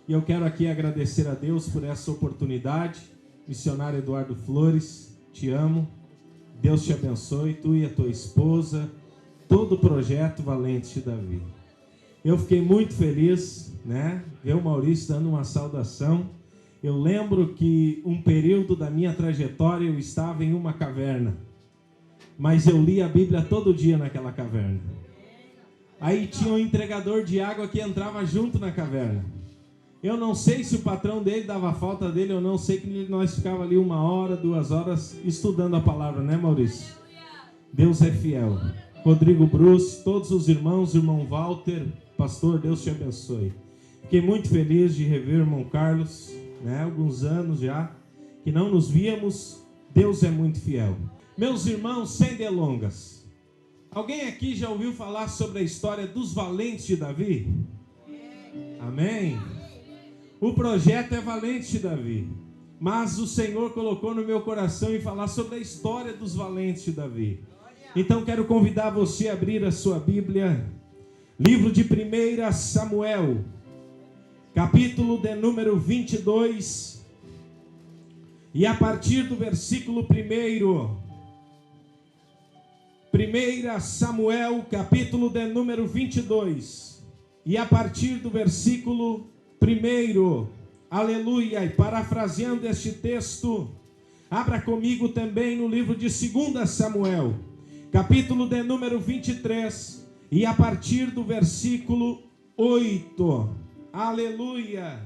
E eu quero aqui agradecer a Deus por essa oportunidade. Missionário Eduardo Flores, te amo. Deus te abençoe, tu e a tua esposa, todo o projeto Valentes de Davi. Eu fiquei muito feliz, né? Ver o Maurício dando uma saudação. Eu lembro que um período da minha trajetória eu estava em uma caverna, mas eu li a Bíblia todo dia naquela caverna. Aí tinha um entregador de água que entrava junto na caverna. Eu não sei se o patrão dele dava falta dele, eu não sei, que nós ficava ali 1 hora, 2 horas estudando a palavra, né, Maurício? Deus é fiel. Rodrigo Bruce, todos os irmãos, irmão Walter, pastor, Deus te abençoe. Fiquei muito feliz de rever o irmão Carlos, né? Alguns anos já que não nos víamos. Deus é muito fiel. Meus irmãos, sem delongas, alguém aqui já ouviu falar sobre a história dos valentes de Davi? Amém? O projeto é Valentes de Davi, mas o Senhor colocou no meu coração em falar sobre a história dos valentes de Davi. Então quero convidar você a abrir a sua Bíblia, livro de 1 Samuel, capítulo de número 22, e a partir do versículo 1, 1 Samuel, capítulo de número 22, e a partir do versículo 1, aleluia, e parafraseando este texto, abra comigo também no livro de 2 Samuel, capítulo de número 23, e a partir do versículo 8, aleluia.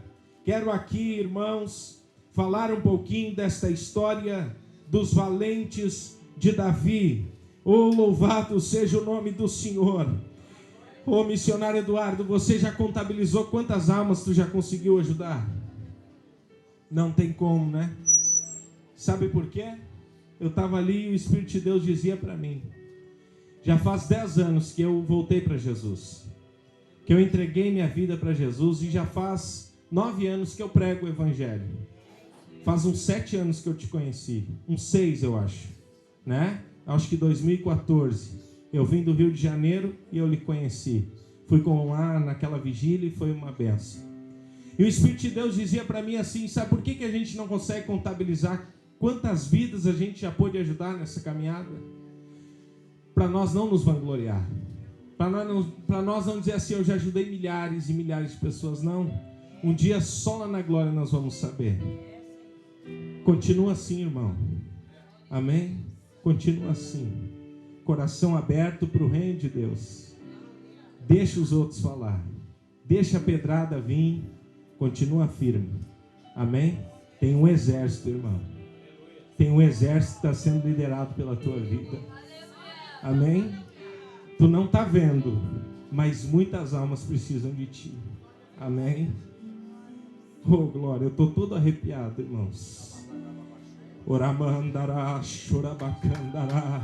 Quero aqui, irmãos, falar um pouquinho desta história dos valentes de Davi. Oh, louvado seja o nome do Senhor. Ô missionário Eduardo, você já contabilizou quantas almas tu já conseguiu ajudar? Não tem como, né? Sabe por quê? Eu estava ali e o Espírito de Deus dizia para mim: já faz 10 anos que eu voltei para Jesus, que eu entreguei minha vida para Jesus, e já faz 9 anos que eu prego o Evangelho. Faz uns 7 anos que eu te conheci, uns 6 eu acho, né? Acho que 2014. Eu vim do Rio de Janeiro e eu lhe conheci. Fui com lá naquela vigília e foi uma benção. E o Espírito de Deus dizia para mim assim: sabe por que a gente não consegue contabilizar quantas vidas a gente já pôde ajudar nessa caminhada? Para nós não nos vangloriar. Para nós não dizer assim: eu já ajudei milhares e milhares de pessoas. Não. Um dia só lá na glória nós vamos saber. Continua assim, irmão. Amém? Continua assim. Coração aberto para o reino de Deus. Deixa os outros falar. Deixa a pedrada vir. Continua firme. Amém? Tem um exército, irmão. Tem um exército que está sendo liderado pela tua vida. Amém? Tu não está vendo, mas muitas almas precisam de ti. Amém? Oh, glória. Eu estou todo arrepiado, irmãos. Oramandará, chorabacandará.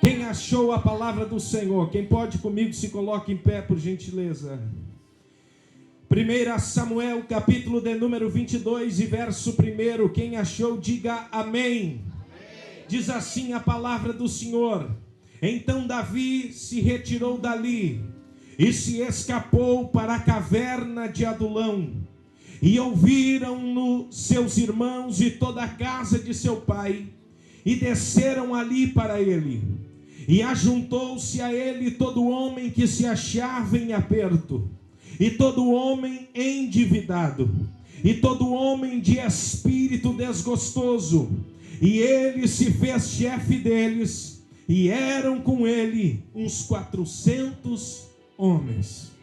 Quem achou a palavra do Senhor? Quem pode comigo, se coloque em pé, por gentileza. 1 Samuel, capítulo de número 22 e verso 1. Quem achou, diga amém. Diz assim a palavra do Senhor: então Davi se retirou dali e se escapou para a caverna de Adulão. E ouviram-no seus irmãos e toda a casa de seu pai, e desceram ali para ele. E ajuntou-se a ele todo homem que se achava em aperto, e todo homem endividado, e todo homem de espírito desgostoso. E ele se fez chefe deles, e eram com ele uns 400 homens.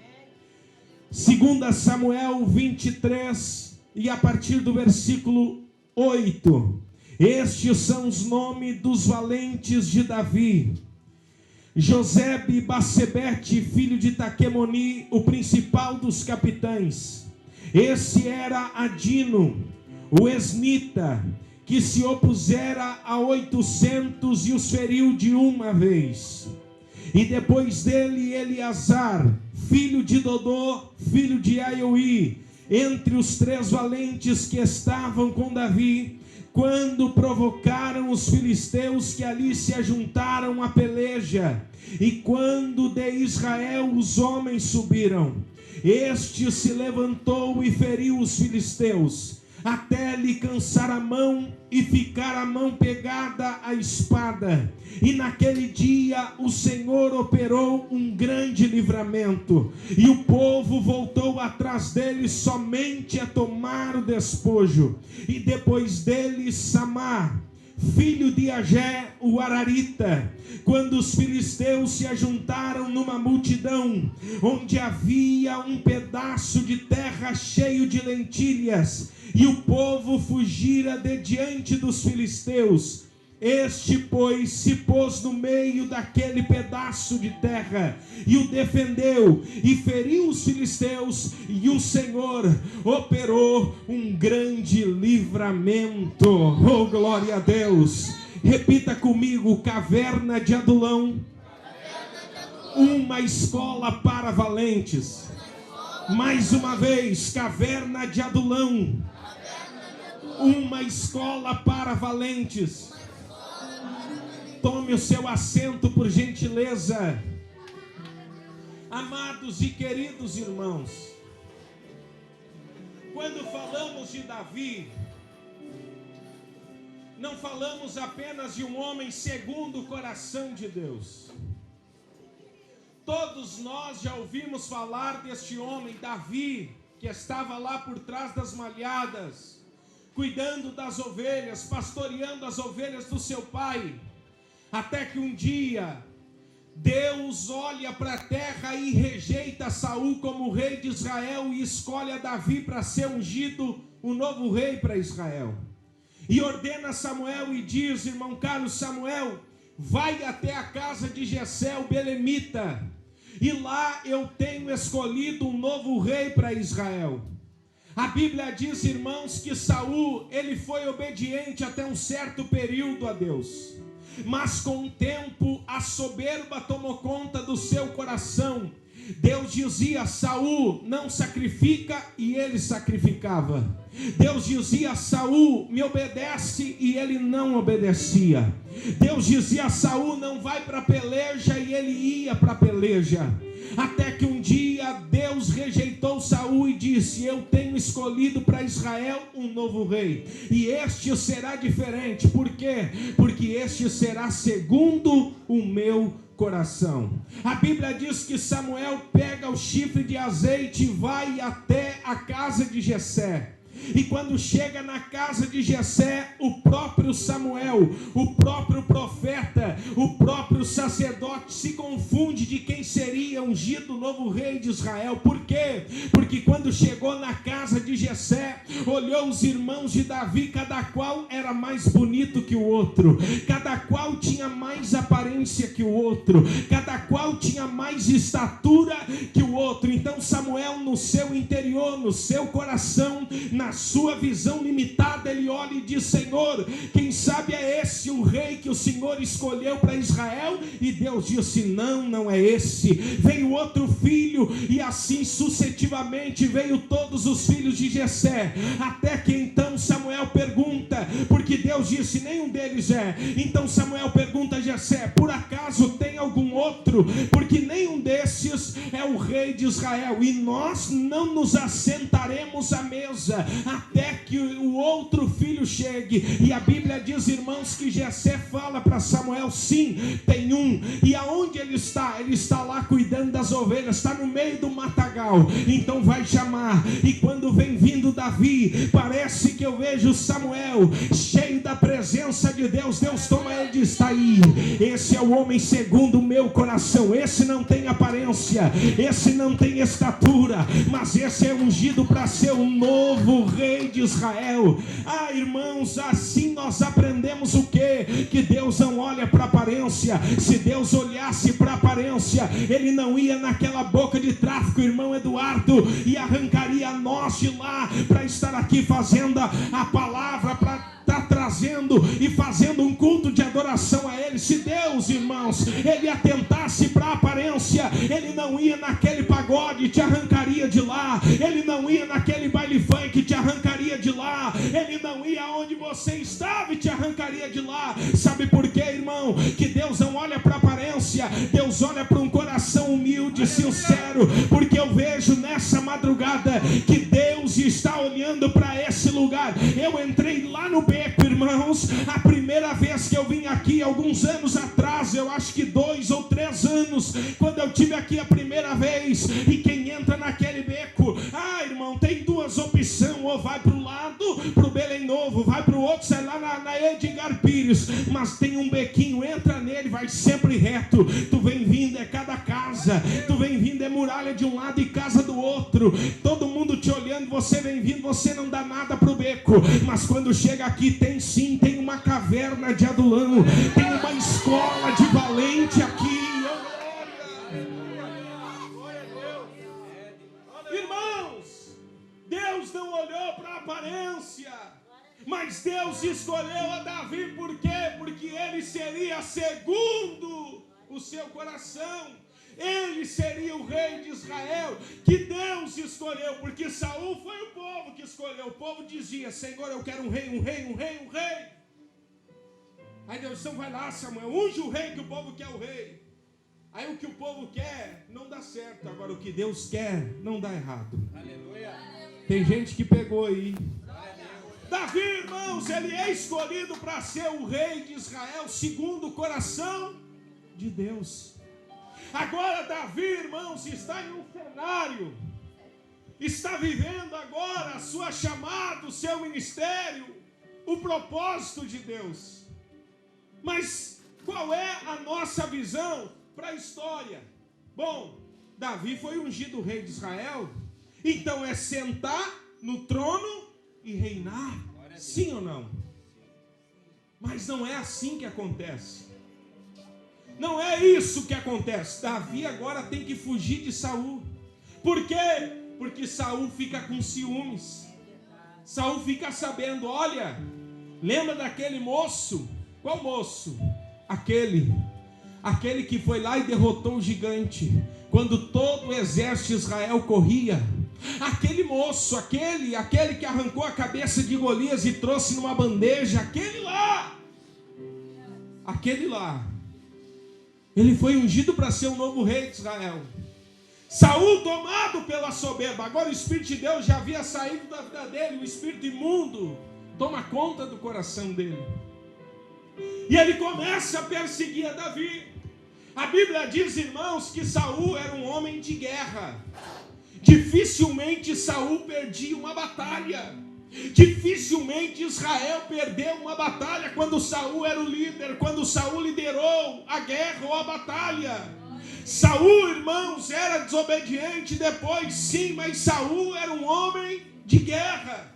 2 Samuel 23, e a partir do versículo 8. Estes são os nomes dos valentes de Davi: Josebe-Basebete, filho de Taquemoni, o principal dos capitães. Esse era Adino, o esnita, que se opusera a 800 e os feriu de uma vez. E depois dele Eleazar, filho de Dodô, filho de Aioi, entre os 3 valentes que estavam com Davi, quando provocaram os filisteus que ali se ajuntaram à peleja, e quando de Israel os homens subiram. Este se levantou e feriu os filisteus, até lhe cansar a mão e ficar a mão pegada à espada. E naquele dia o Senhor operou um grande livramento, e o povo voltou atrás dele somente a tomar o despojo. E depois dele Samar, filho de Agé, o Ararita, quando os filisteus se ajuntaram numa multidão, onde havia um pedaço de terra cheio de lentilhas, e o povo fugira de diante dos filisteus. Este, pois, se pôs no meio daquele pedaço de terra e o defendeu e feriu os filisteus, e o Senhor operou um grande livramento. Oh, glória a Deus! Repita comigo: caverna de Adulão, uma escola para valentes. Mais uma vez, caverna de Adulão, uma escola para valentes. Tome o seu assento, por gentileza. Amados e queridos irmãos, quando falamos de Davi, não falamos apenas de um homem segundo o coração de Deus. Todos nós já ouvimos falar deste homem, Davi, que estava lá por trás das malhadas, cuidando das ovelhas, pastoreando as ovelhas do seu pai. Até que um dia, Deus olha para a terra e rejeita Saul como rei de Israel e escolhe a Davi para ser ungido, o novo rei para Israel. E ordena Samuel e diz: irmão Carlos, Samuel, vai até a casa de Jessé, o belemita, e lá eu tenho escolhido um novo rei para Israel. A Bíblia diz, irmãos, que Saul, ele foi obediente até um certo período a Deus. Mas com o tempo a soberba tomou conta do seu coração. Deus dizia: Saul, não sacrifica, e ele sacrificava. Deus dizia: Saul, me obedece, e ele não obedecia. Deus dizia: Saul, não vai para a peleja, e ele ia para a peleja. Até que um dia Deus rejeitou Saul e disse: eu tenho escolhido para Israel um novo rei, e este será diferente. Por quê? Porque este será segundo o meu coração. A Bíblia diz que Samuel pega o chifre de azeite e vai até a casa de Jessé. E quando chega na casa de Jessé, o próprio Samuel, o próprio profeta, o próprio sacerdote se confunde de quem seria ungido o novo rei de Israel. Por quê? Porque quando chegou na casa de Jessé, olhou os irmãos de Davi, cada qual era mais bonito que o outro, cada qual tinha mais aparência que o outro, cada qual tinha mais estatura que o outro. Então Samuel, no seu interior, no seu coração, na sua visão limitada, ele olha e diz: Senhor, quem sabe é esse o rei que o Senhor escolheu para Israel? E Deus disse: não, não é esse. Veio outro filho, e assim sucessivamente veio todos os filhos de Jessé, até que então Samuel pergunta, porque Deus disse: nenhum deles é. Então Samuel pergunta a Jessé: por acaso tem algum outro? Porque nenhum desses é o rei de Israel, e nós não nos assentaremos à mesa até que o outro filho chegue. E a Bíblia diz, irmãos, que Jessé fala para Samuel: sim, tem um. E aonde ele está? Ele está lá cuidando das ovelhas, está no meio do matagal. Então vai chamar. E quando vem vindo Davi, parece que eu vejo Samuel cheio da presença de Deus. Deus toma ele e diz: está aí, esse é o homem segundo o meu coração. Esse não tem aparência, esse não tem estatura, mas esse é ungido para ser o novo rei de Israel. Ah, irmãos, assim nós aprendemos o quê? Que Deus não olha para aparência. Se Deus olhasse para aparência, ele não ia naquela boca de tráfico, irmão Eduardo, e arrancaria nós de lá para estar aqui fazendo a palavra, para estar trazendo e fazendo um culto de adoração a ele. Se Deus, irmãos, ele atentasse para a aparência, ele não ia naquele pagode, te arrancaria de lá. Ele não ia naquele baile funk, te arrancaria de lá. Ele não ia onde você estava e te arrancaria de lá. Sabe por quê, irmão? Que Deus não olha para a aparência, Deus olha para um coração humilde, sincero. Porque eu vejo nessa madrugada que Deus está olhando para esse lugar. Eu entrei lá no beco, irmãos, a primeira vez que eu vim aqui, alguns anos atrás, eu acho que 2 ou 3 anos, quando eu tive aqui a primeira vez, e quem entra naquele beco, irmão, tem 2 opções, ou vai para o lado, para o Belém Novo, vai para o outro, sai lá na Edgar Pires, mas tem um bequinho, entra nele, vai sempre reto, tu vem vindo, é cada casa, tu vem vindo, é muralha de um lado e casa do outro, todo mundo te olhando, você vem vindo, você não dá nada para o beco, mas quando chega aqui, tem sim, tem uma caverna de Adulão, tem uma escola de valente aqui. Irmãos, Deus não olhou para a aparência, mas Deus escolheu a Davi, por quê? Porque ele seria segundo o seu coração, ele seria o rei de Israel, que Deus escolheu, porque Saul foi o povo que escolheu, o povo dizia, Senhor, eu quero um rei, um rei, um rei, um rei. Aí Deus disse, então vai lá, Samuel, unge o rei, que o povo quer o rei. Aí o que o povo quer não dá certo, agora o que Deus quer não dá errado. Aleluia. Tem gente que pegou aí. Davi, irmãos, ele é escolhido para ser o rei de Israel segundo o coração de Deus. Agora Davi, irmãos, está em um cenário, está vivendo agora a sua chamada, o seu ministério, o propósito de Deus. Mas qual é a nossa visão para a história? Bom, Davi foi ungido rei de Israel, então é sentar no trono e reinar, sim ou não? Mas não é assim que acontece. Não é isso que acontece. Davi agora tem que fugir de Saul. Por quê? Porque Saul fica com ciúmes. Saul fica sabendo, olha, lembra daquele moço? Qual moço? Aquele que foi lá e derrotou o gigante, quando todo o exército de Israel corria. Aquele moço, aquele que arrancou a cabeça de Golias e trouxe numa bandeja, aquele lá, ele foi ungido para ser o novo rei de Israel. Saul tomado pela soberba, agora o Espírito de Deus já havia saído da vida dele, o espírito imundo toma conta do coração dele, e ele começa a perseguir a Davi. A Bíblia diz, irmãos, que Saul era um homem de guerra. Dificilmente Saul perdia uma batalha. Dificilmente Israel perdeu uma batalha quando Saul era o líder, quando Saul liderou a guerra ou a batalha. Saul, irmãos, era desobediente depois, sim, mas Saul era um homem de guerra.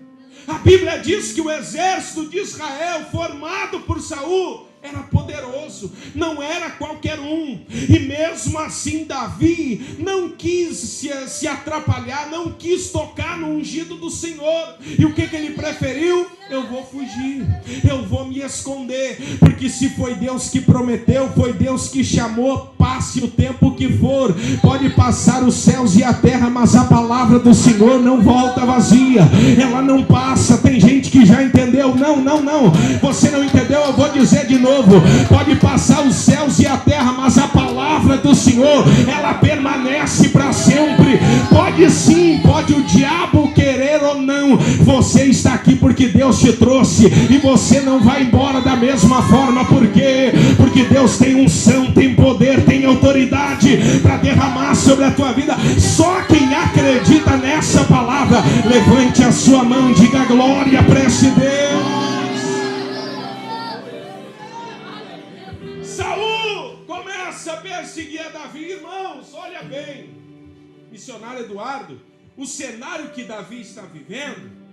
A Bíblia diz que o exército de Israel, formado por Saul, era poderoso, não era qualquer um. E mesmo assim Davi não quis se atrapalhar, não quis tocar no ungido do Senhor. E o que ele preferiu? Eu vou fugir, eu vou me esconder, porque se foi Deus que prometeu, foi Deus que chamou, passe o tempo que for, pode passar os céus e a terra, mas a palavra do Senhor não volta vazia, ela não passa. Tem gente que já entendeu, não, você não entendeu, eu vou dizer de novo, pode passar os céus e a terra, mas a palavra do Senhor, ela permanece para sempre. Pode sim, pode o diabo querer ou não, você está aqui porque Deus te trouxe, e você não vai embora da mesma forma. Por quê? Porque Deus tem unção, tem poder, tem autoridade para derramar sobre a tua vida. Só quem acredita nessa palavra, levante a sua mão, diga glória para esse Deus. Saul começa a perseguir a Davi. Irmãos, olha bem, missionário Eduardo, o cenário que Davi está vivendo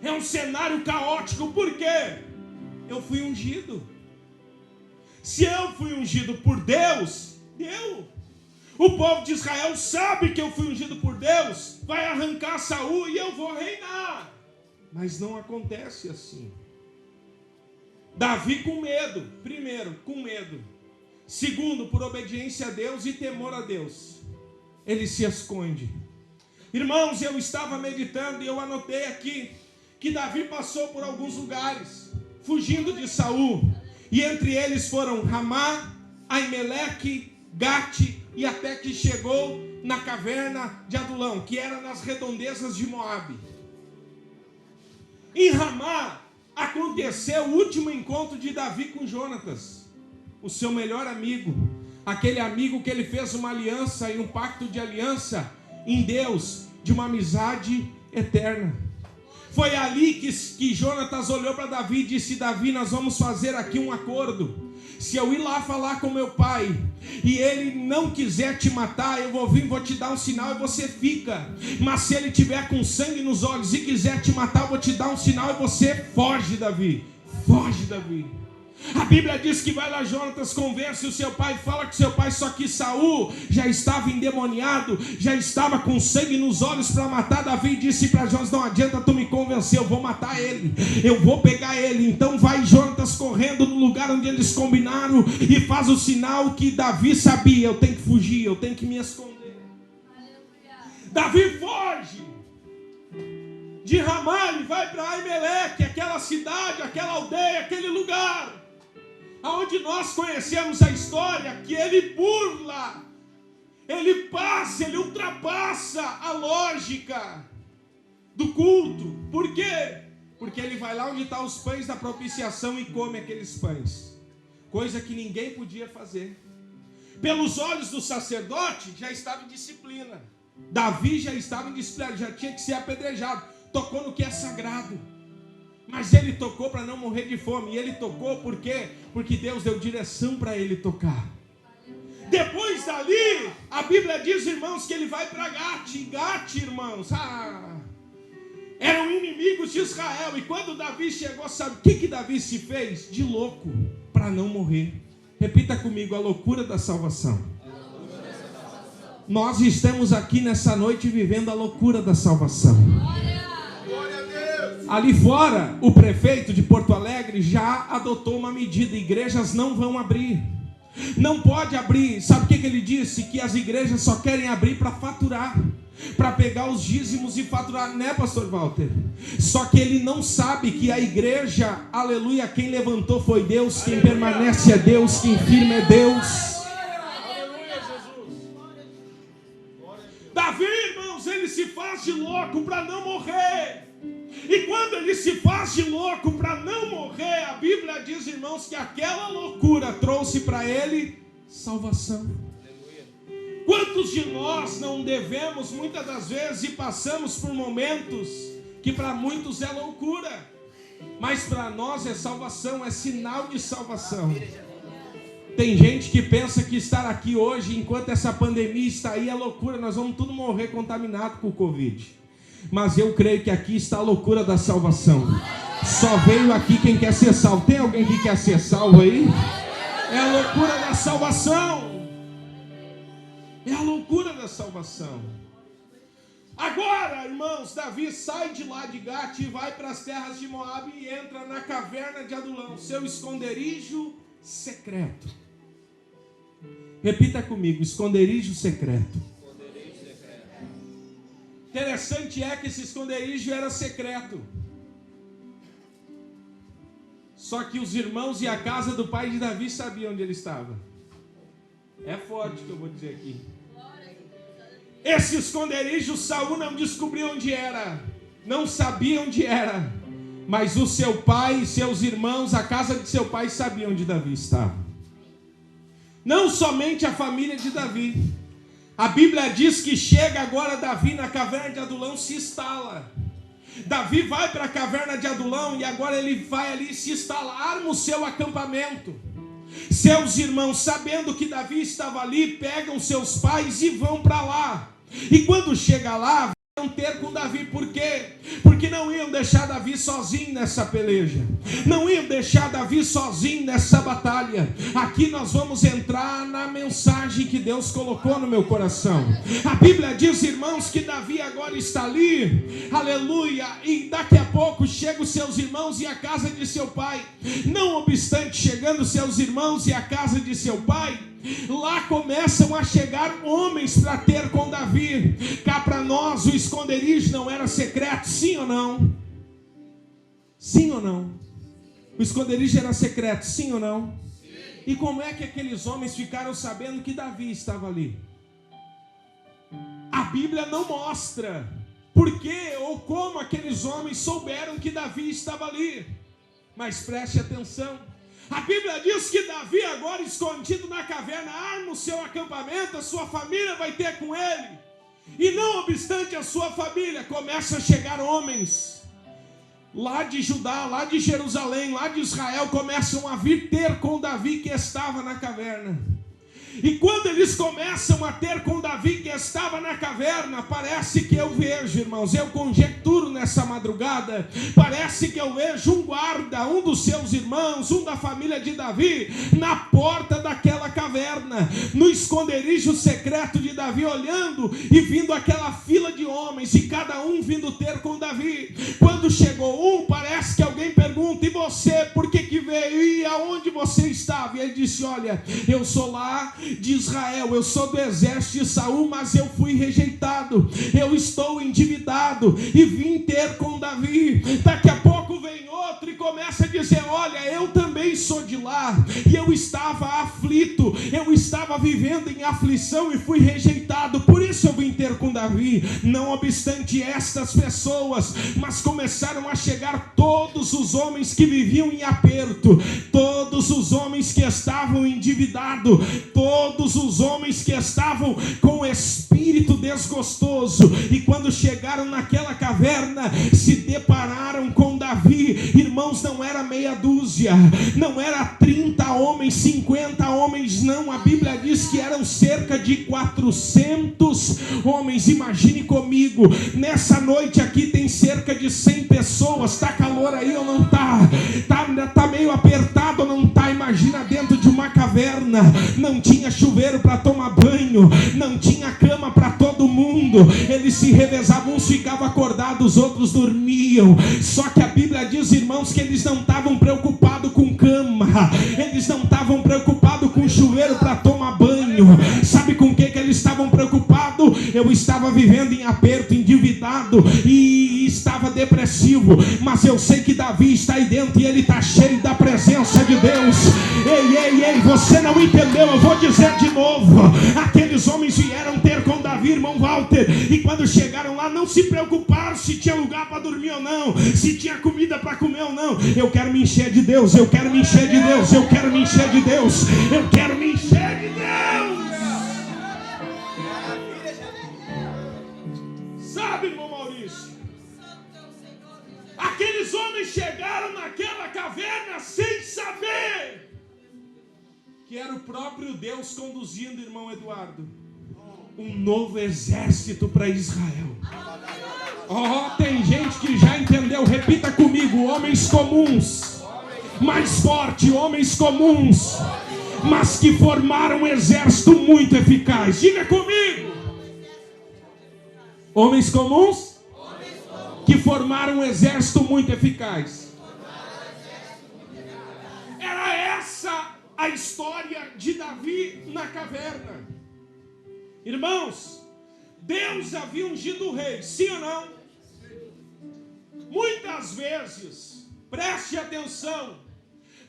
é um cenário caótico. Por quê? Eu fui ungido. Se eu fui ungido por Deus, deu. O povo de Israel sabe que eu fui ungido por Deus, vai arrancar Saul e eu vou reinar. Mas não acontece assim. Davi com medo. Primeiro, com medo. Segundo, por obediência a Deus e temor a Deus, ele se esconde. Irmãos, eu estava meditando e eu anotei aqui que Davi passou por alguns lugares, fugindo de Saul, e entre eles foram Ramá, Aimeleque, Gate, e até que chegou na caverna de Adulão, que era nas redondezas de Moabe. Em Ramá aconteceu o último encontro de Davi com Jonatas, o seu melhor amigo, aquele amigo que ele fez uma aliança e um pacto de aliança em Deus, de uma amizade eterna. Foi ali que Jonatas olhou para Davi e disse: Davi, nós vamos fazer aqui um acordo. Se eu ir lá falar com meu pai e ele não quiser te matar, eu vou vir, vou te dar um sinal e você fica. Mas se ele tiver com sangue nos olhos e quiser te matar, eu vou te dar um sinal e você foge, Davi. Foge, Davi. A Bíblia diz que vai lá Jonatas, conversa o seu pai, fala com seu pai, só que Saul já estava endemoniado, já estava com sangue nos olhos para matar Davi, e disse para Jonatas: não adianta tu me convencer, eu vou matar ele, eu vou pegar ele. Então vai Jonatas correndo no lugar onde eles combinaram e faz o sinal que Davi sabia: eu tenho que fugir, eu tenho que me esconder. Davi foge de Ramá e vai para Aimeleque, aquela cidade, aquela aldeia, aquele lugar aonde nós conhecemos a história, que ele burla, ele passa, ele ultrapassa a lógica do culto. Por quê? Porque ele vai lá onde estão os pães da propiciação e come aqueles pães, coisa que ninguém podia fazer. Pelos olhos do sacerdote já estava em disciplina, Davi já estava em disciplina, já tinha que ser apedrejado, tocou no que é sagrado. Mas ele tocou para não morrer de fome. E ele tocou por quê? Porque Deus deu direção para ele tocar. Depois dali, a Bíblia diz, irmãos, que ele vai para Gate. Gate, irmãos, eram inimigos de Israel. E quando Davi chegou, sabe o que Davi se fez? De louco, para não morrer. Repita comigo: a loucura da salvação. Nós estamos aqui nessa noite vivendo a loucura da salvação. Ali fora, o prefeito de Porto Alegre já adotou uma medida: igrejas não vão abrir, não pode abrir. Sabe o que ele disse? Que as igrejas só querem abrir para faturar, para pegar os dízimos e faturar, né, pastor Walter? Só que ele não sabe que a igreja, aleluia, quem levantou foi Deus, quem permanece é Deus, quem firme é Deus. Aleluia, Jesus. Davi, irmãos, ele se faz de louco para não morrer. E quando ele se faz de louco para não morrer, a Bíblia diz, irmãos, que aquela loucura trouxe para ele salvação. Aleluia. Quantos de nós não devemos, muitas das vezes, e passamos por momentos que para muitos é loucura, mas para nós é salvação, é sinal de salvação. Tem gente que pensa que estar aqui hoje, enquanto essa pandemia está aí, é loucura, nós vamos tudo morrer contaminado com o Covid. Mas eu creio que aqui está a loucura da salvação. Só veio aqui quem quer ser salvo. Tem alguém que quer ser salvo aí? É a loucura da salvação. É a loucura da salvação. Agora, irmãos, Davi sai de lá de Gate e vai para as terras de Moabe e entra na caverna de Adulão, seu esconderijo secreto. Repita comigo: esconderijo secreto. Interessante é que esse esconderijo era secreto. Só que os irmãos e a casa do pai de Davi sabiam onde ele estava. É forte o que eu vou dizer aqui. Esse esconderijo Saul não descobriu onde era, não sabia onde era, mas o seu pai e seus irmãos, a casa de seu pai, sabiam onde Davi estava. Não somente a família de Davi. A Bíblia diz que chega agora Davi na caverna de Adulão, se instala. Davi vai para a caverna de Adulão e agora ele vai ali e se instala, arma o seu acampamento. Seus irmãos, sabendo que Davi estava ali, pegam seus pais e vão para lá. E quando chega lá, vão ter com Davi. Por quê? Porque não iam deixar Davi sozinho nessa peleja, não iam deixar Davi sozinho nessa batalha. Aqui nós vamos entrar na mensagem que Deus colocou no meu coração. A Bíblia diz, irmãos, que Davi agora está ali, aleluia, e daqui a pouco chegam os seus irmãos e a casa de seu pai. Não obstante, chegando seus irmãos e a casa de seu pai, lá começam a chegar homens para ter com Davi. Cá para nós o esconderijo não era secreto, sim ou não? Sim ou não? O esconderijo era secreto, sim ou não? Sim. E como é que aqueles homens ficaram sabendo que Davi estava ali? Bíblia não mostra por que ou como aqueles homens souberam que Davi estava ali. Mas preste atenção. A Bíblia diz que Davi, agora escondido na caverna, arma o seu acampamento, a sua família vai ter com ele. E não obstante a sua família, começam a chegar homens lá de Judá, lá de Jerusalém, lá de Israel, começam a vir ter com Davi que estava na caverna. E quando eles começam a ter com Davi que estava na caverna, parece que eu vejo, irmãos, eu conjecturo nessa madrugada, parece que eu vejo um guarda, um dos seus irmãos, um da família de Davi, na porta daquela caverna, no esconderijo secreto de Davi, olhando e vindo aquela fila de homens, e cada um vindo ter com Davi. Quando chegou um, parece que alguém pergunta: e você, por que veio? E aonde você estava? E ele disse: olha, eu sou lá de Israel, eu sou do exército de Saul, mas eu fui rejeitado, eu estou endividado e vim ter com Davi. Daqui a pouco vem outro e começa a dizer: olha, eu também sou de lá, e eu estava aflito, eu estava vivendo em aflição e fui rejeitado, por isso eu vim ter com Davi. Não obstante estas pessoas, mas começaram a chegar todos os homens que viviam em aperto, todos os homens que estavam endividados, todos os homens que estavam com espírito desgostoso. E quando chegaram naquela caverna, se depararam com Davi. Irmãos, não era meia dúzia, não era 30 homens, 50 homens, não. A Bíblia diz que eram cerca de 400 homens. Imagine comigo, nessa noite aqui tem cerca de 100 pessoas. Está calor aí ou não está? Tá meio apertado ou não está? Imagina dentro de uma caverna, não tinha chuveiro para tomar banho, não tinha cama para todo mundo, eles se revezavam, uns ficavam acordados, os outros dormiam. Só que a Bíblia diz, irmãos, que eles não estavam preocupados com cama, eles não estavam preocupados com chuveiro para tomar banho. Sabe com o que eles estavam preocupados? Eu estava vivendo em aperto, endividado e estava depressivo, mas eu sei que Davi está aí dentro e ele está cheio da presença de Deus. Ei, você não entendeu, eu vou dizer de novo. Aqueles homens vieram ter com Davi, irmão Walter, e quando chegaram lá não se preocuparam se tinha lugar para dormir ou não, se tinha comida para comer ou não. Eu quero me encher de Deus, eu quero me encher de Deus, eu quero me encher de Deus, eu quero me encher de Deus. Sabe, irmão Maurício, aqueles homens chegaram naquela caverna sem saber que era o próprio Deus conduzindo, irmão Eduardo, um novo exército para Israel. Tem gente que já entendeu, repita comigo: homens comuns, mais forte, homens comuns, mas que formaram um exército muito eficaz. Diga comigo: homens comuns que formaram um exército muito eficaz. Era essa a história de Davi na caverna. Irmãos, Deus havia ungido o rei, sim ou não? Muitas vezes, preste atenção,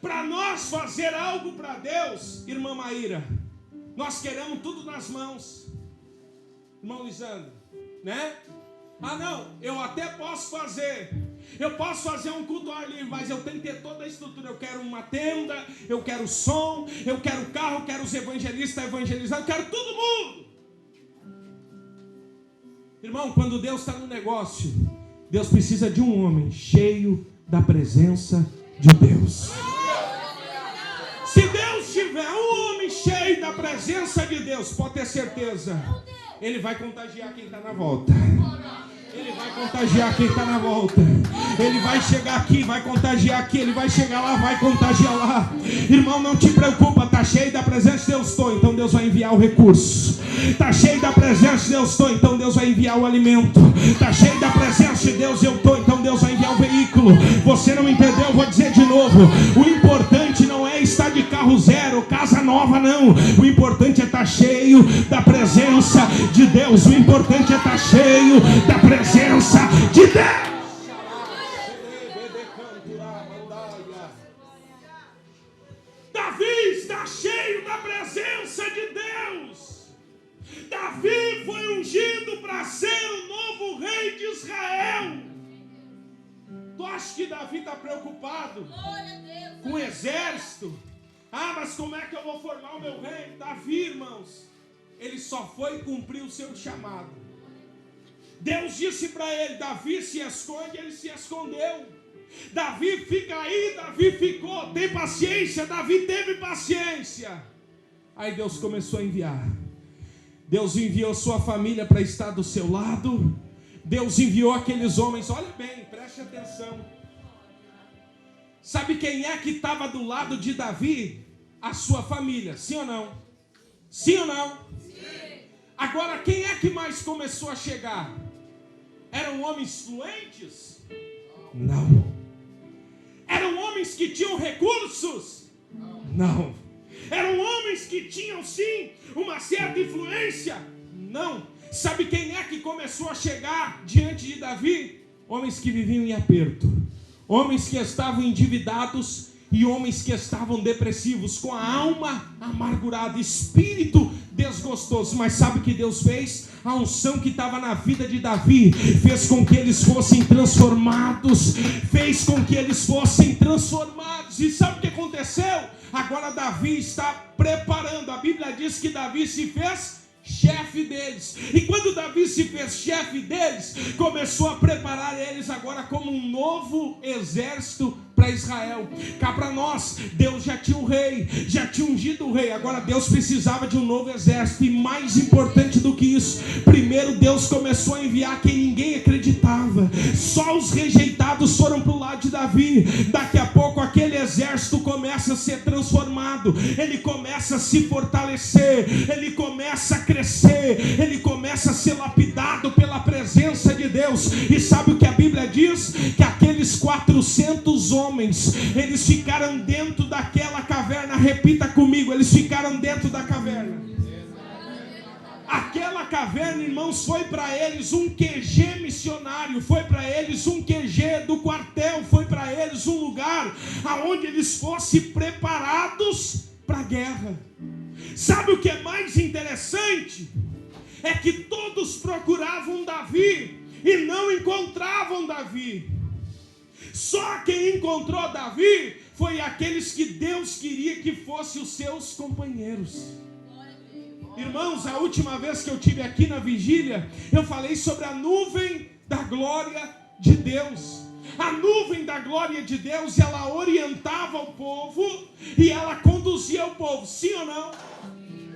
para nós fazer algo para Deus, irmã Maíra, nós queremos tudo nas mãos. Irmão Lisandro, né? Não, eu até posso fazer. Eu posso fazer um culto ao ar livre, mas eu tenho que ter toda a estrutura. Eu quero uma tenda, eu quero som, eu quero carro, eu quero os evangelistas evangelizar, eu quero todo mundo. Irmão, quando Deus está no negócio, Deus precisa de um homem cheio da presença de Deus. Se Deus tiver um homem cheio da presença de Deus, pode ter certeza, ele vai contagiar quem está na volta. Ele vai contagiar quem está na volta. Ele vai chegar aqui, vai contagiar aqui. Ele vai chegar lá, vai contagiar lá. Irmão, não te preocupa. Está cheio da presença de Deus, estou. Então Deus vai enviar o recurso. Está cheio da presença de Deus, estou. Então Deus vai enviar o alimento. Está cheio da presença de Deus, eu estou. Então Deus vai enviar o veículo. Você não entendeu? Eu vou dizer de novo. O importante não é estar de carro zero, casa nova, não. O importante é estar cheio da presença de Deus. O importante é estar cheio da presença de Deus. Davi está cheio da presença de Deus. Davi foi ungido para ser o novo rei de Israel. Tu acha que Davi está preocupado com o exército? Mas como é que eu vou formar o meu reino? Davi, irmãos, ele só foi cumprir o seu chamado. Deus disse para ele: Davi, se esconde. Ele se escondeu. Davi, fica aí. Davi ficou. Tem paciência. Davi teve paciência. Aí Deus começou a enviar. Deus enviou sua família para estar do seu lado. Deus enviou aqueles homens. Olha bem, preste atenção. Sabe quem é que estava do lado de Davi? A sua família, sim ou não? Sim ou não? Sim. Agora, quem é que mais começou a chegar? Eram homens fluentes? Não. Eram homens que tinham recursos? Não. Eram homens que tinham sim uma certa influência? Não. Sabe quem é que começou a chegar diante de Davi? Homens que viviam em aperto, homens que estavam endividados e homens que estavam depressivos, com a alma amargurada, espírito desgostoso. Mas sabe o que Deus fez? A unção que estava na vida de Davi fez com que eles fossem transformados, fez com que eles fossem transformados. E sabe o que aconteceu? Agora Davi está preparando. A Bíblia diz que Davi se fez chefe deles. E quando Davi se fez chefe deles, começou a preparar eles agora como um novo exército para Israel. Cá para nós, Deus já tinha um rei, já tinha ungido o rei. Agora Deus precisava de um novo exército. E mais importante do que isso, primeiro Deus começou a enviar quem ninguém acreditava. Só os rejeitados foram para o lado de Davi. Daqui a pouco aquele exército começa a ser transformado, ele começa a se fortalecer, ele começa a crescer, ele começa a ser lapidado pela presença de Deus. E sabe o que a Bíblia diz? Que aqueles 400 homens, eles ficaram dentro daquela caverna. Repita comigo, eles ficaram dentro da caverna. Aquela caverna, irmãos, foi para eles um QG missionário, foi para eles um QG do quartel, foi para eles um lugar aonde eles fossem preparados para a guerra. Sabe o que é mais interessante? É que todos procuravam Davi e não encontravam Davi. Só quem encontrou Davi foi aqueles que Deus queria que fossem os seus companheiros. Irmãos, a última vez que eu estive aqui na vigília, eu falei sobre a nuvem da glória de Deus. A nuvem da glória de Deus, ela orientava o povo e ela conduzia o povo. Sim ou não?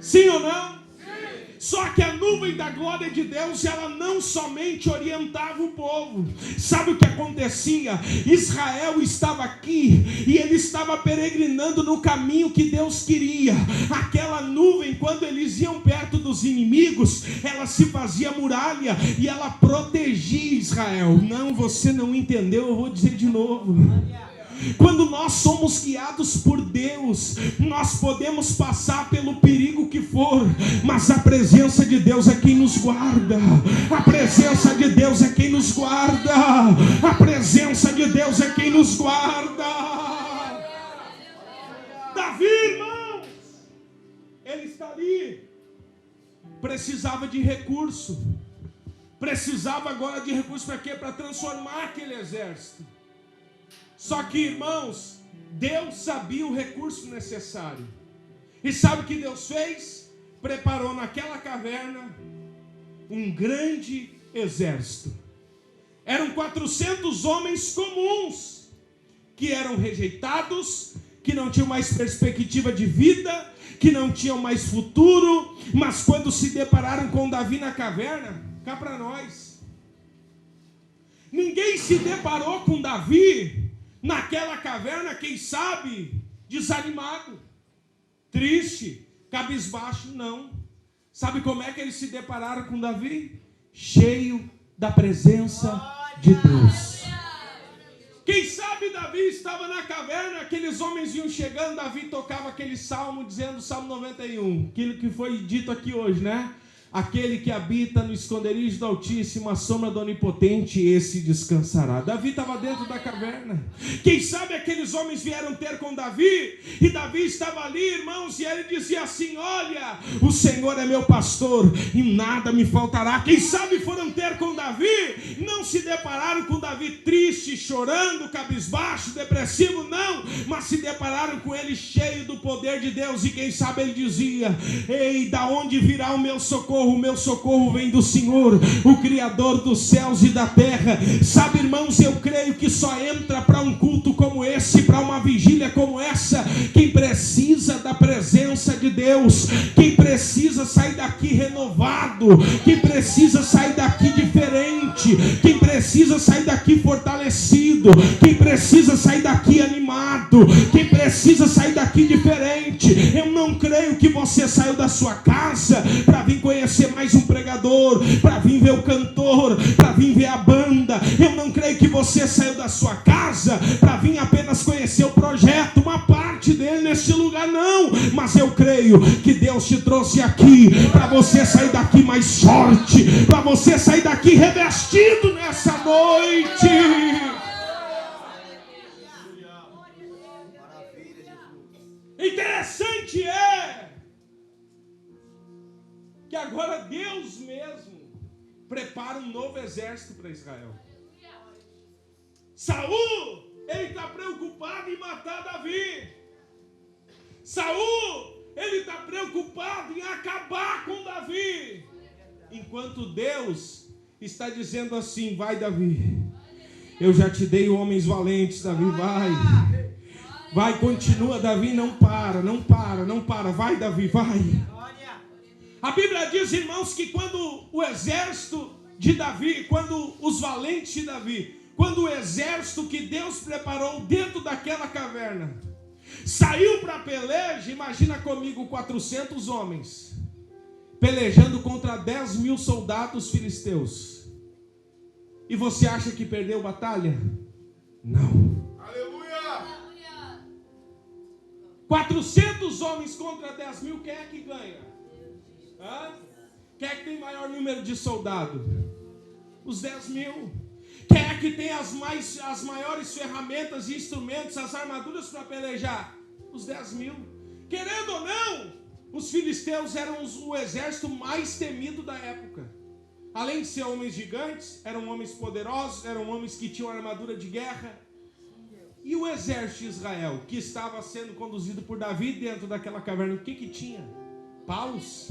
Sim ou não? Só que a nuvem da glória de Deus, ela não somente orientava o povo. Sabe o que acontecia? Israel estava aqui e ele estava peregrinando no caminho que Deus queria. Aquela nuvem, quando eles iam perto dos inimigos, ela se fazia muralha e ela protegia Israel. Não, você não entendeu, eu vou dizer de novo. Quando nós somos guiados por Deus, nós podemos passar pelo perigo que for, mas a presença de Deus é quem nos guarda. A presença de Deus é quem nos guarda. A presença de Deus é quem nos guarda. Davi, irmãos, ele está ali. Precisava de recurso. Precisava agora de recurso para quê? Para transformar aquele exército. Só que, irmãos, Deus sabia o recurso necessário. E sabe o que Deus fez? Preparou naquela caverna um grande exército. Eram 400 homens comuns, que eram rejeitados, que não tinham mais perspectiva de vida, que não tinham mais futuro. Mas quando se depararam com Davi na caverna, cá para nós, ninguém se deparou com Davi naquela caverna, quem sabe, desanimado, triste, cabisbaixo. Não. Sabe como é que eles se depararam com Davi? Cheio da presença de Deus. Quem sabe Davi estava na caverna, aqueles homens iam chegando, Davi tocava aquele salmo, dizendo, Salmo 91, aquilo que foi dito aqui hoje, né? Aquele que habita no esconderijo do Altíssimo, a sombra do Onipotente, esse descansará. Davi estava dentro da caverna. Quem sabe aqueles homens vieram ter com Davi, e Davi estava ali, irmãos, e ele dizia assim: olha, o Senhor é meu pastor, e nada me faltará. Quem sabe foram ter com Davi, não se depararam com Davi triste, chorando, cabisbaixo, depressivo, não, mas se depararam com ele cheio do poder de Deus. E quem sabe ele dizia: ei, da onde virá o meu socorro? O meu socorro vem do Senhor, o Criador dos céus e da terra. Sabe, irmãos, eu creio que só entra para um culto como esse, para uma vigília como essa, quem precisa da presença de Deus, quem precisa sair daqui renovado, quem precisa sair daqui diferente, quem precisa sair daqui fortalecido, quem precisa sair daqui animado, quem precisa sair daqui diferente. Eu não creio que você saiu da sua casa para vir conhecer mais um pregador, para vir ver o cantor, para vir ver a banda. Eu não creio que você saiu da sua casa para vir apenas conhecer o projeto, uma parte dele neste lugar, não. Mas eu creio que Deus te trouxe aqui para você sair daqui mais forte, para você sair daqui revestido nessa noite. Interessante é que agora Deus mesmo prepara um novo exército para Israel. Saul, ele está preocupado em matar Davi. Saul, ele está preocupado em acabar com Davi. Enquanto Deus está dizendo assim: vai, Davi, eu já te dei homens valentes, Davi, vai. Vai, continua, Davi, não para, vai, Davi, vai. A Bíblia diz, irmãos, que quando o exército de Davi, quando os valentes de Davi, quando o exército que Deus preparou dentro daquela caverna saiu para a peleja, imagina comigo 400 homens pelejando contra 10.000 soldados filisteus. E você acha que perdeu batalha? Não. Aleluia! 400 homens contra 10.000, quem é que ganha? Quem é que tem maior número de soldados? Os 10.000. Quem é que tem as maiores ferramentas e instrumentos, as armaduras para pelejar? Os 10.000. Querendo ou não, os filisteus eram o exército mais temido da época. Além de ser homens gigantes, eram homens poderosos, eram homens que tinham armadura de guerra. E o exército de Israel, que estava sendo conduzido por Davi dentro daquela caverna, o que tinha? Paus,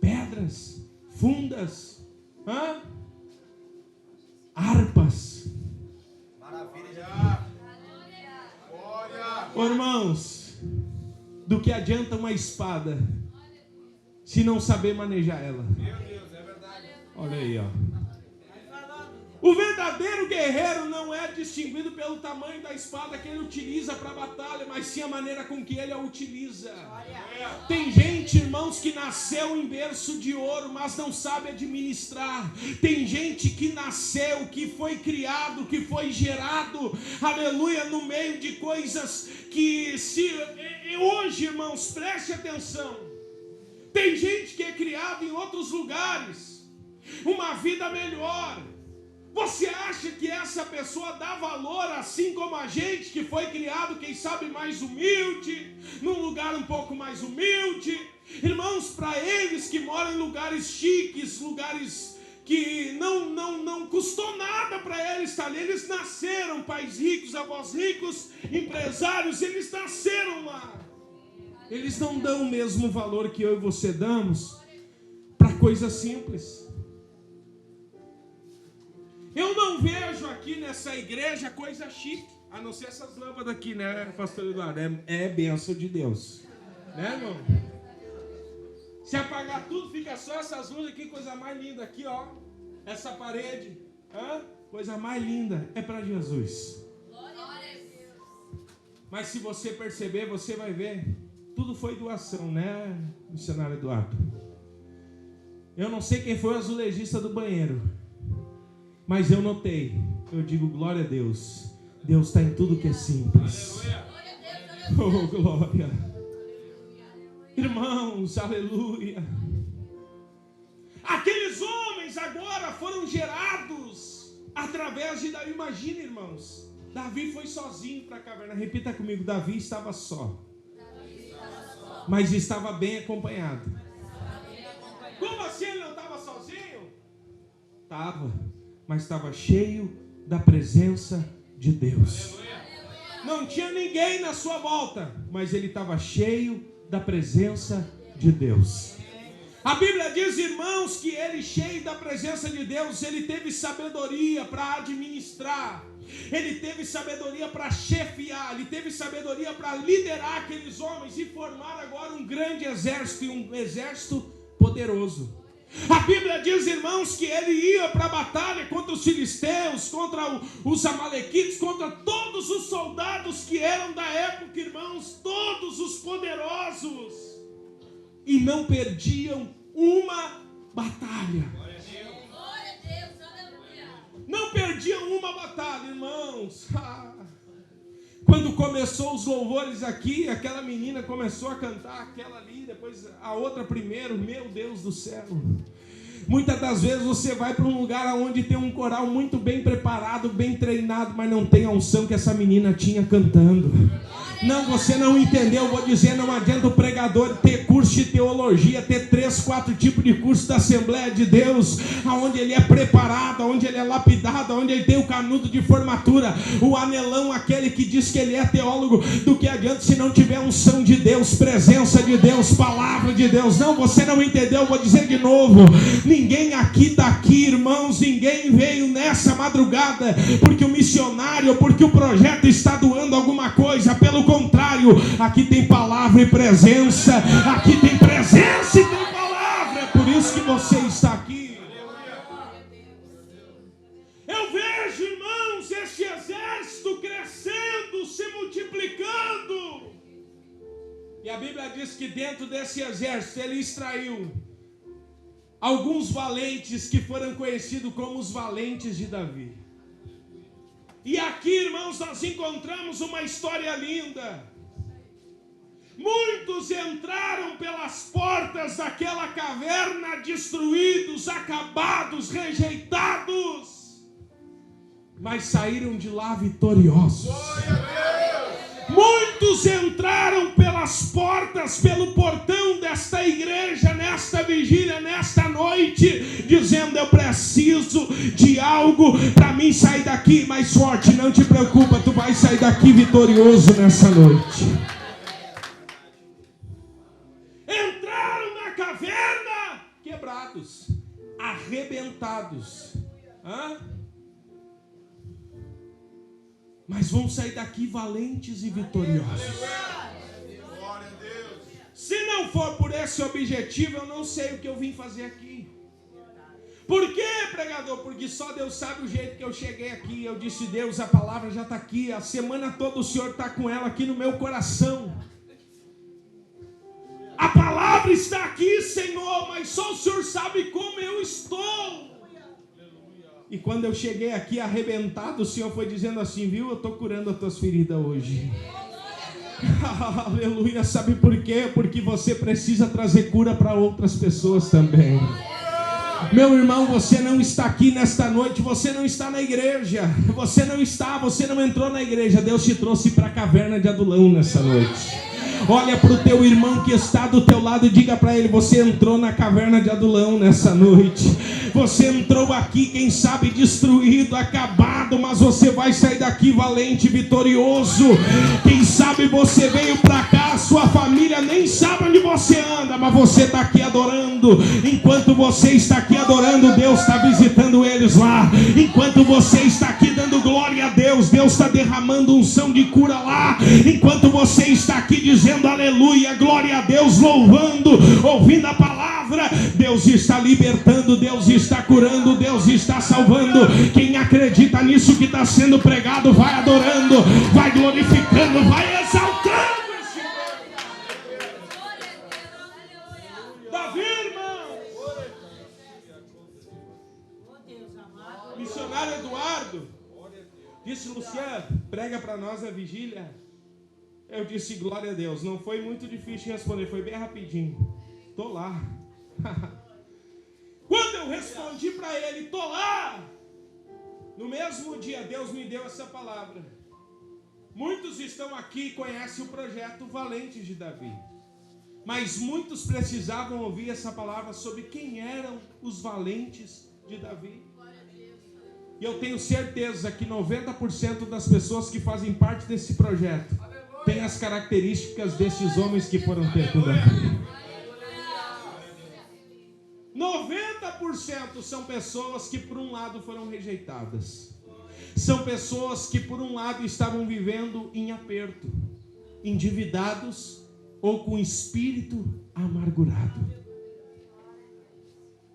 pedras, fundas, harpas. Maravilha. Oh, irmãos, do que adianta uma espada se não saber manejar ela? Meu Deus, é verdade. Olha aí, ó. O verdadeiro guerreiro não é distinguido pelo tamanho da espada que ele utiliza para a batalha, mas sim a maneira com que ele a utiliza. Tem gente, irmãos, que nasceu em berço de ouro, mas não sabe administrar. Tem gente que nasceu, que foi criado, que foi gerado, aleluia, no meio de coisas que hoje, irmãos, preste atenção. Tem gente que é criado em outros lugares, uma vida melhor. Você acha que essa pessoa dá valor assim como a gente que foi criado, quem sabe, mais humilde, num lugar um pouco mais humilde? Irmãos, para eles que moram em lugares chiques, lugares que não custou nada para eles estar ali, eles nasceram, pais ricos, avós ricos, empresários, eles nasceram lá. Eles não dão o mesmo valor que eu e você damos para coisas simples. Eu não vejo aqui nessa igreja coisa chique, a não ser essas lâmpadas aqui, né, pastor Eduardo? É bênção de Deus, né, irmão? Se apagar tudo, fica só essas luzes aqui, coisa mais linda aqui, ó. Essa parede, coisa mais linda, é para Jesus. Mas se você perceber, você vai ver, tudo foi doação, né, missionário Eduardo? Eu não sei quem foi o azulejista do banheiro, mas eu notei, eu digo glória a Deus. Deus está em tudo que é simples. Oh, glória. Irmãos, aleluia. Aqueles homens agora foram gerados através de Davi. Imagina, irmãos, Davi foi sozinho para a caverna. Repita comigo, Davi estava só. Mas estava bem acompanhado. Como assim ele não estava sozinho? Estava, mas estava cheio da presença de Deus. Não tinha ninguém na sua volta, mas ele estava cheio da presença de Deus. A Bíblia diz, irmãos, que ele, cheio da presença de Deus, ele teve sabedoria para administrar, ele teve sabedoria para chefiar, ele teve sabedoria para liderar aqueles homens e formar agora um grande exército, e um exército poderoso. A Bíblia diz, irmãos, que ele ia para a batalha contra os filisteus, contra os amalequitas, contra todos os soldados que eram da época, irmãos, todos os poderosos, e não perdiam uma batalha. Não perdiam uma batalha, irmãos. Quando começou os louvores aqui, aquela menina começou a cantar, aquela ali, depois a outra primeiro, meu Deus do céu. Muitas das vezes você vai para um lugar onde tem um coral muito bem preparado, bem treinado, mas não tem a unção que essa menina tinha cantando. Não, você não entendeu, vou dizer, não adianta o pregador ter curso de teologia, ter 3, 4 tipos de curso da Assembleia de Deus, onde ele é preparado, onde ele é lapidado, onde ele tem o canudo de formatura, o anelão, aquele que diz que ele é teólogo, do que adianta se não tiver unção de Deus, presença de Deus, palavra de Deus. Não, você não entendeu, vou dizer de novo, ninguém aqui está aqui, irmãos, ninguém veio nessa madrugada porque o missionário, porque o projeto está doando alguma coisa, pelo contrário, aqui tem palavra e presença, aqui tem presença e tem palavra, é por isso que você está aqui. Eu vejo, irmãos, este exército crescendo, se multiplicando, e a Bíblia diz que dentro desse exército ele extraiu alguns valentes que foram conhecidos como os valentes de Davi. E aqui, irmãos, nós encontramos uma história linda. Muitos entraram pelas portas daquela caverna destruídos, acabados, rejeitados, mas saíram de lá vitoriosos. Muitos entraram pelas portas, pelo portão desta igreja, nesta vigília, nesta noite, dizendo: eu preciso de algo para mim sair daqui mais forte. Não te preocupa, tu vai sair daqui vitorioso nessa noite. Entraram na caverna quebrados, arrebentados, mas vão sair daqui valentes e vitoriosos. Se não for por esse objetivo, eu não sei o que eu vim fazer aqui. Por quê, pregador? Porque só Deus sabe o jeito que eu cheguei aqui. Eu disse: Deus, a palavra já está aqui, a semana toda o Senhor está com ela aqui no meu coração. A palavra está aqui, Senhor, mas só o Senhor sabe como eu estou. E quando eu cheguei aqui arrebentado, o Senhor foi dizendo assim: viu, eu estou curando as tuas feridas hoje. Aleluia, sabe por quê? Porque você precisa trazer cura para outras pessoas também. Meu irmão, você não está aqui nesta noite, você não está na igreja, você não entrou na igreja. Deus te trouxe para a caverna de Adulão nessa noite. Olha para o teu irmão que está do teu lado e diga para ele: você entrou na caverna de Adulão nessa noite. Você entrou aqui, quem sabe destruído, acabado, mas você vai sair daqui valente, vitorioso. Quem sabe você veio para cá, sua família nem sabe onde você anda, mas você está aqui adorando. Enquanto você está aqui adorando, Deus está visitando eles lá. Enquanto você está aqui dando glória a Deus, Deus está derramando unção de cura lá. Enquanto você está aqui dizendo aleluia, glória a Deus, louvando, ouvindo a palavra, Deus está libertando, Deus está curando, Deus está salvando. Quem acredita nisso que está sendo pregado, vai adorando, vai glorificando, vai exaltando esse Deus. Davi, irmão, missionário Eduardo disse: Luciano, prega para nós a vigília. Eu disse: glória a Deus. Não foi muito difícil responder, foi bem rapidinho. Estou lá. eu respondi para ele, tô lá. No mesmo dia, Deus me deu essa palavra. Muitos estão aqui e conhecem o projeto Valentes de Davi. Mas muitos precisavam ouvir essa palavra sobre quem eram os valentes de Davi. E eu tenho certeza que 90% das pessoas que fazem parte desse projeto têm as características desses homens que foram ter com Davi. 90% são pessoas que por um lado foram rejeitadas. São pessoas que por um lado estavam vivendo em aperto, endividados ou com espírito amargurado.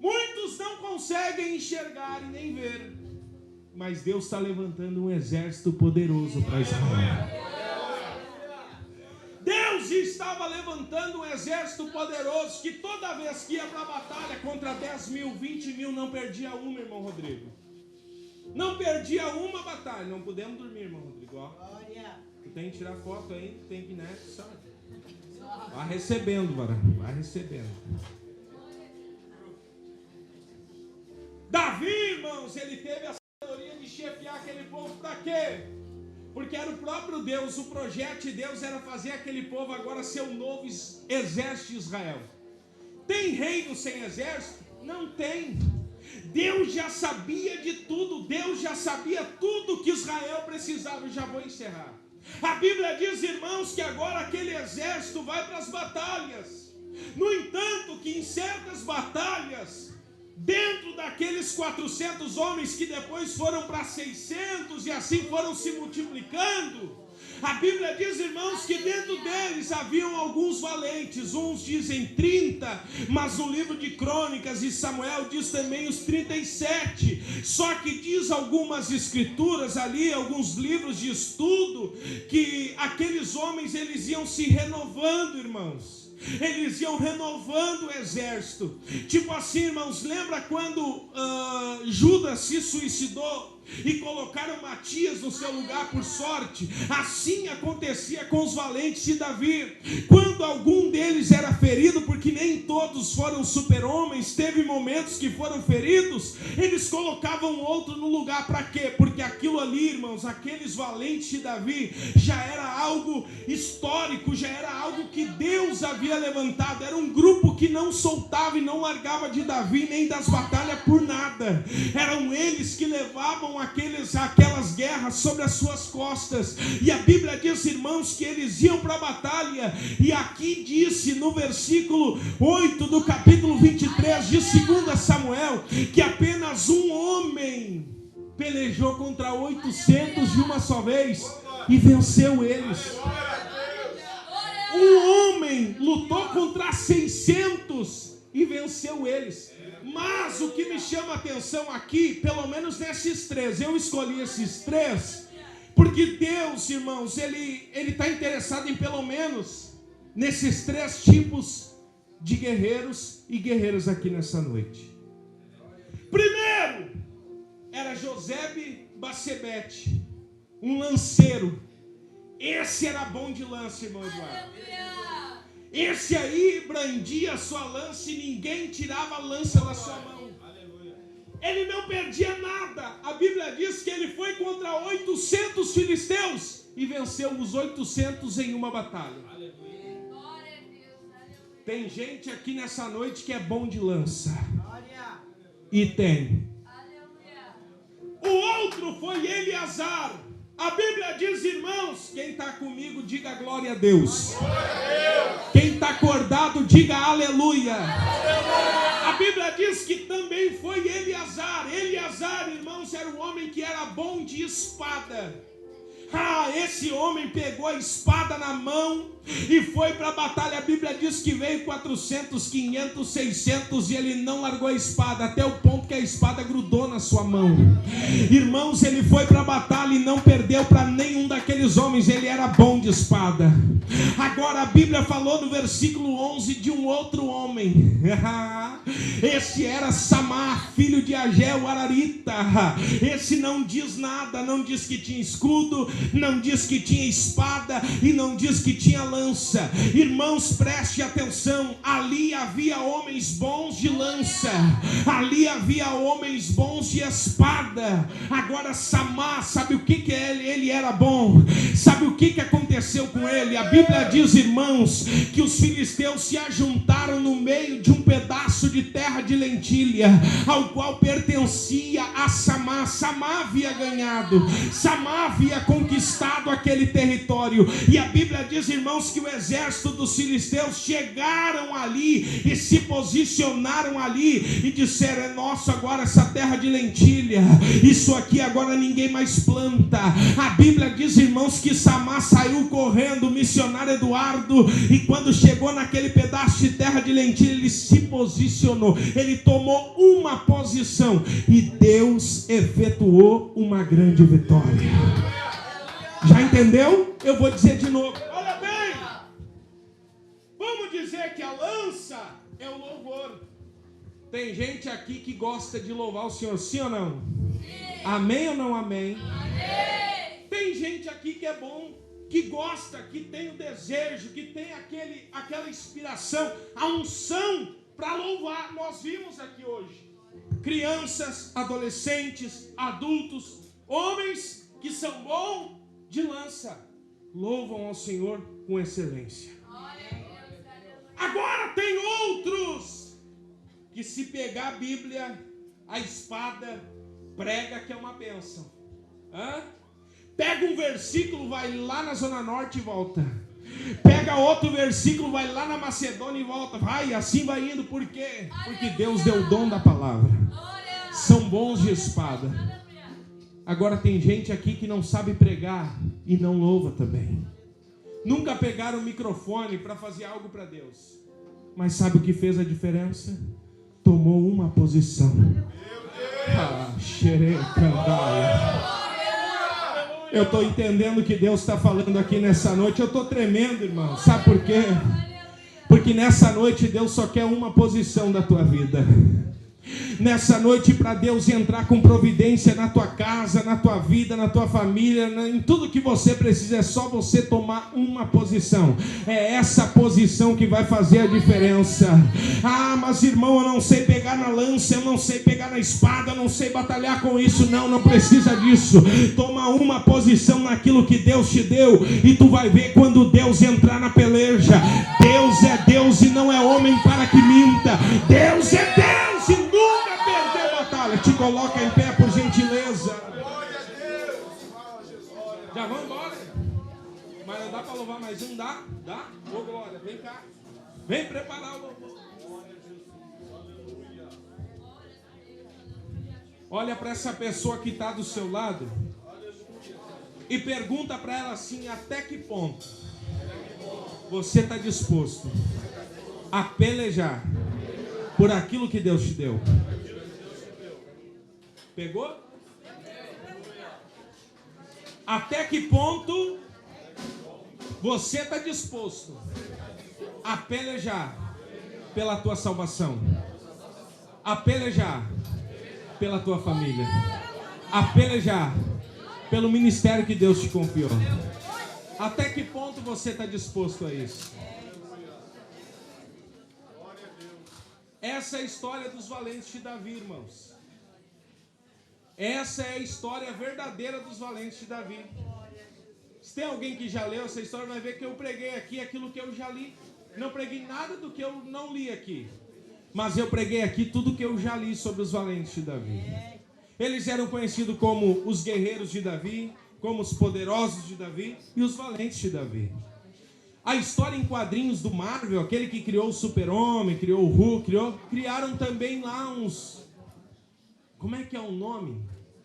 Muitos não conseguem enxergar e nem ver, mas Deus está levantando um exército poderoso para Israel. Deus estava levantando um exército poderoso que toda vez que ia para a batalha contra 10 mil, 20 mil, não perdia uma, irmão Rodrigo. Não perdia uma batalha. Não podemos dormir, irmão Rodrigo. Ó. Tu tem que tirar foto aí, tem que, né? Sabe? Vai recebendo, varão. Vai recebendo. Davi, irmãos, ele teve a sabedoria de chefiar aquele povo para quê? Porque era o próprio Deus, o projeto de Deus era fazer aquele povo agora ser o novo exército de Israel. Tem reino sem exército? Não tem. Deus já sabia de tudo, Deus já sabia tudo que Israel precisava. Eu já vou encerrar. A Bíblia diz, irmãos, que agora aquele exército vai para as batalhas. No entanto, que em certas batalhas, dentro daqueles 400 homens que depois foram para 600 e assim foram se multiplicando, a Bíblia diz, irmãos, que dentro deles haviam alguns valentes. Uns dizem 30, mas no livro de Crônicas e Samuel diz também os 37. Só que diz algumas escrituras ali, alguns livros de estudo, que aqueles homens eles iam se renovando, irmãos. Eles iam renovando o exército. Tipo assim, irmãos, lembra quando Judas se suicidou e colocaram Matias no seu lugar por sorte? Assim acontecia com os valentes de Davi. Quando algum deles era ferido, porque nem todos foram super-homens, teve momentos que foram feridos, eles colocavam outro no lugar. Para quê? Porque aquilo ali, irmãos, aqueles valentes de Davi já era algo histórico, já era algo que Deus havia levantado. Era um grupo que não soltava e não largava de Davi nem das batalhas por nada. Eram eles que levavam aquelas guerras sobre as suas costas. E a Bíblia diz, irmãos, que eles iam para a batalha. E aqui disse no versículo 8 do capítulo 23 de 2 Samuel, que apenas um homem pelejou contra 800 de uma só vez e venceu eles. Um homem lutou contra 600 e venceu eles. Mas o que me chama a atenção aqui, pelo menos nesses três, eu escolhi esses três, porque Deus, irmãos, Ele está interessado em pelo menos nesses três tipos de guerreiros e guerreiras aqui nessa noite. Primeiro, era Josebe-Basebete, um lanceiro. Esse era bom de lança, irmão Eduardo. Esse aí brandia a sua lança e ninguém tirava a lança da sua mão. Ele não perdia nada. A Bíblia diz que ele foi contra 800 filisteus e venceu os 800 em uma batalha. Tem gente aqui nessa noite que é bom de lança. E tem. O outro foi Eleazar. A Bíblia diz, irmãos, quem está comigo, diga glória a Deus. Quem está acordado, diga aleluia. A Bíblia diz que também foi Eleazar. Eleazar, irmãos, era um homem que era bom de espada. Esse homem pegou a espada na mão e foi para a batalha. A Bíblia diz que veio 400, 500, 600 e ele não largou a espada, até o ponto que a espada grudou na sua mão. Irmãos, ele foi para a batalha e não perdeu para nenhum daqueles daqueles homens, ele era bom de espada. Agora a Bíblia falou no versículo 11 de um outro homem. Esse era Samá, filho de Ageu, Ararita. Esse não diz nada, não diz que tinha escudo, não diz que tinha espada e não diz que tinha lança. Irmãos, preste atenção, ali havia homens bons de lança, ali havia homens bons de espada. Agora Samá, sabe o que é ele? Ele era bom. Sabe o que aconteceu com ele? A Bíblia diz, irmãos, que os filisteus se ajuntaram no meio de um pedaço de terra de lentilha, ao qual pertencia a Samá. Samá havia ganhado, Samá havia conquistado aquele território. E a Bíblia diz, irmãos, que o exército dos filisteus chegaram ali e se posicionaram ali e disseram: é nosso agora essa terra de lentilha, isso aqui agora ninguém mais planta. A Bíblia diz, irmãos, que Samá saiu correndo, o missionário Eduardo, e quando chegou naquele pedaço de terra de lentilha, ele se posicionou, ele tomou uma posição e Deus efetuou uma grande vitória. Já entendeu? Eu vou dizer de novo. Olha bem, vamos dizer que a lança é o louvor. Tem gente aqui que gosta de louvar o Senhor, sim ou não? Sim. Amém ou não amém? Amém. Tem gente aqui que é bom, que gosta, que tem o desejo, que tem aquela inspiração, a unção para louvar. Nós vimos aqui hoje crianças, adolescentes, adultos, homens que são bons de lança, louvam ao Senhor com excelência. Agora tem outros que, se pegar a Bíblia, a espada, prega que é uma bênção. Pega um versículo, vai lá na Zona Norte e volta. Pega outro versículo, vai lá na Macedônia e volta. Vai, assim vai indo. Por quê? Porque Deus deu o dom da palavra. São bons de espada. Agora tem gente aqui que não sabe pregar e não louva também. Nunca pegaram o microfone para fazer algo para Deus. Mas sabe o que fez a diferença? Tomou uma posição. Eu estou entendendo o que Deus está falando aqui nessa noite. Eu estou tremendo, irmão. Sabe por quê? Porque nessa noite Deus só quer uma posição da tua vida. Nessa noite, para Deus entrar com providência na tua casa, na tua vida, na tua família, em tudo que você precisa, é só você tomar uma posição. É essa posição que vai fazer a diferença. Ah, mas irmão, eu não sei pegar na lança, eu não sei pegar na espada, eu não sei batalhar com isso. Não precisa disso. Toma uma posição naquilo que Deus te deu e tu vai ver quando Deus entrar na peleja. Deus é Deus e não é homem para que minta. Deus é Deus e nunca perdeu batalha. Te coloca em pé, por gentileza. Já vamos embora. Mas não dá para louvar mais um? Dá? Ô glória, vem cá. Vem preparar o louvor. Olha para essa pessoa que está do seu lado e pergunta para ela assim: até que ponto você está disposto a pelejar por aquilo que Deus te deu? Pegou? Até que ponto você está disposto a pelejar pela tua salvação, a pelejar pela tua família, a pelejar pelo ministério que Deus te confiou? Até que ponto você está disposto a isso? Essa é a história dos valentes de Davi, irmãos. Essa é a história verdadeira dos valentes de Davi. Se tem alguém que já leu essa história, vai ver que eu preguei aqui aquilo que eu já li. Não preguei nada do que eu não li aqui, mas eu preguei aqui tudo que eu já li sobre os valentes de Davi. Eles eram conhecidos como os guerreiros de Davi, como os poderosos de Davi e os valentes de Davi. A história em quadrinhos do Marvel, aquele que criou o Super-Homem, criou o Hulk, criaram também lá uns... Como é que é o nome?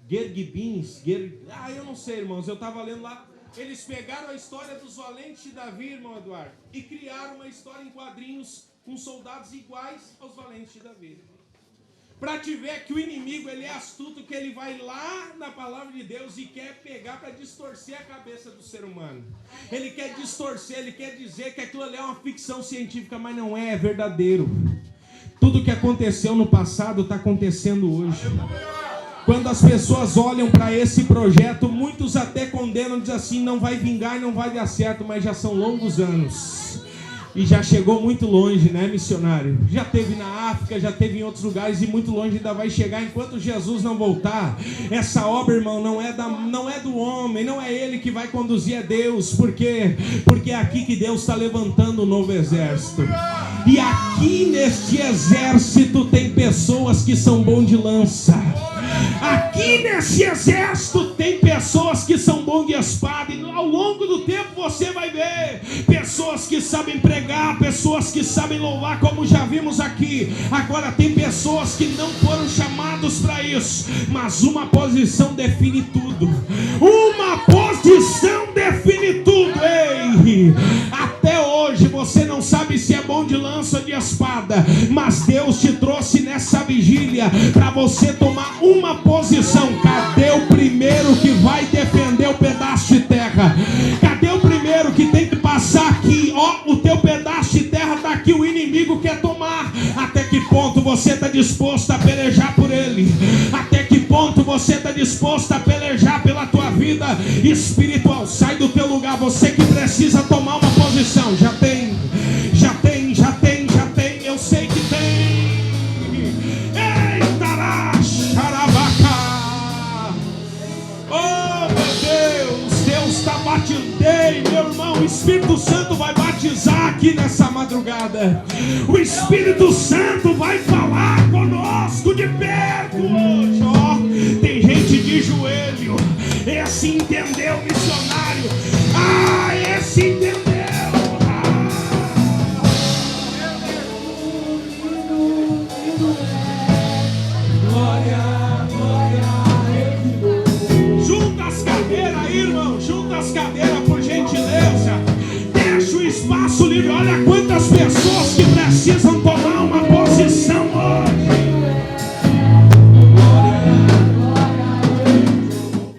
Gergibins? Eu não sei, irmãos, eu estava lendo lá. Eles pegaram a história dos valentes de Davi, irmão Eduardo, e criaram uma história em quadrinhos com soldados iguais aos valentes de Davi. Para te ver que o inimigo ele é astuto, que ele vai lá na palavra de Deus e quer pegar para distorcer a cabeça do ser humano. Ele quer distorcer, ele quer dizer que aquilo ali é uma ficção científica, mas não é, é verdadeiro. Tudo que aconteceu no passado está acontecendo hoje. Quando as pessoas olham para esse projeto, muitos até condenam, dizem assim, não vai vingar e não vai dar certo, mas já são longos anos. E já chegou muito longe, né, missionário? Já teve na África, já teve em outros lugares e muito longe ainda vai chegar enquanto Jesus não voltar. Essa obra, irmão, não é do homem, não é ele que vai conduzir, é Deus. Por quê? Porque é aqui que Deus está levantando um novo exército. E aqui neste exército tem pessoas que são bom de lança. Aqui nesse exército tem pessoas que são bom de espada. E ao longo do tempo você vai ver pessoas que sabem pregar, pessoas que sabem louvar, como já vimos aqui. Agora tem pessoas que não foram chamados para isso, mas uma posição define tudo. Uma posição define tudo. Ei, até hoje você não sabe se é bom de lança ou de espada, mas Deus te trouxe nessa vigília para você tomar uma posição. Cadê o primeiro que vai defender o pedaço de terra? Cadê o primeiro que tem que passar aqui? Ó, o teu pedaço de terra está aqui, o inimigo quer tomar. Até que ponto você está disposto a pelejar por ele? Até que ponto você está disposto a pelejar pela tua vida espiritual? Sai do teu lugar, você que precisa tomar uma posição. Já tem, eu sei que tem. Oh meu Deus está batizando. Ei, meu irmão, o Espírito Santo vai batizar aqui nessa madrugada. O Espírito Santo vai falar conosco de perto hoje. Ó, tem gente de joelho. Esse entendeu, missionário.